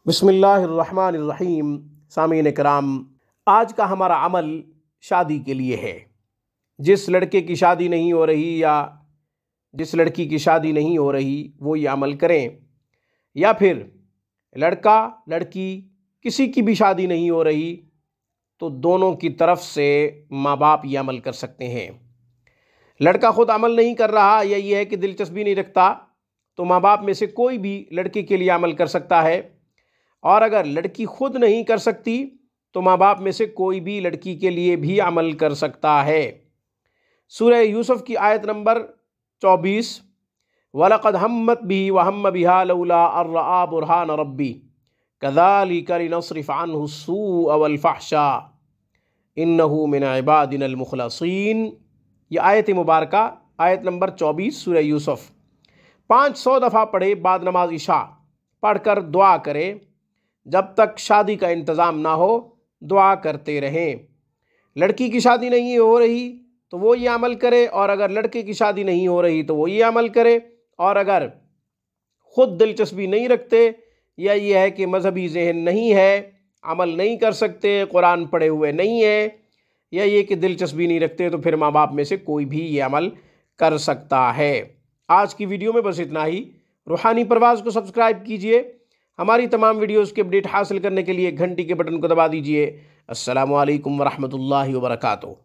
बिस्मिल्लाहिर्रहमानिर्रहीम। सामीन कराम, आज का हमारा अमल शादी के लिए है। जिस लड़के की शादी नहीं हो रही या जिस लड़की की शादी नहीं हो रही वो ये अमल करें, या फिर लड़का लड़की किसी की भी शादी नहीं हो रही तो दोनों की तरफ से माँ बाप ये अमल कर सकते हैं। लड़का ख़ुद अमल नहीं कर रहा या ये है कि दिलचस्पी नहीं रखता तो माँ बाप में से कोई भी लड़के के लिए अमल कर सकता है, और अगर लड़की खुद नहीं कर सकती तो माँ बाप में से कोई भी लड़की के लिए भी अमल कर सकता है। सूरह यूसुफ की आयत नंबर 24, वलक़द हम्मत बिही व हम्म बिहा लौला अन रआ बुरहान रब्बी कज़ालिक लिनस्रिफ़ अन्हु अस्सूअ वल फ़हशा इन्नहु मिन इबादिनल मुख़लसीन। यह आयत मुबारका आयत नंबर 24 सूरह यूसुफ 500 दफ़ा पढ़े, बाद नमाज इशा पढ़कर दुआ करें। जब तक शादी का इंतज़ाम ना हो दुआ करते रहें। लड़की की शादी नहीं हो रही तो वो ये अमल करे, और अगर लड़के की शादी नहीं हो रही तो वो ये अमल करे, और अगर ख़ुद दिलचस्पी नहीं रखते या ये है कि मजहबी जहन नहीं है, अमल नहीं कर सकते, कुरान पढ़े हुए नहीं है, या ये कि दिलचस्पी नहीं रखते, तो फिर माँ बाप में से कोई भी ये अमल कर सकता है। आज की वीडियो में बस इतना ही। रूहानी परवाज़ को सब्सक्राइब कीजिए। हमारी तमाम वीडियोज़ के अपडेट हासिल करने के लिए घंटी के बटन को दबा दीजिए। अस्सलामु अलैकुम वरहमतुल्लाहि वबरकातुहू।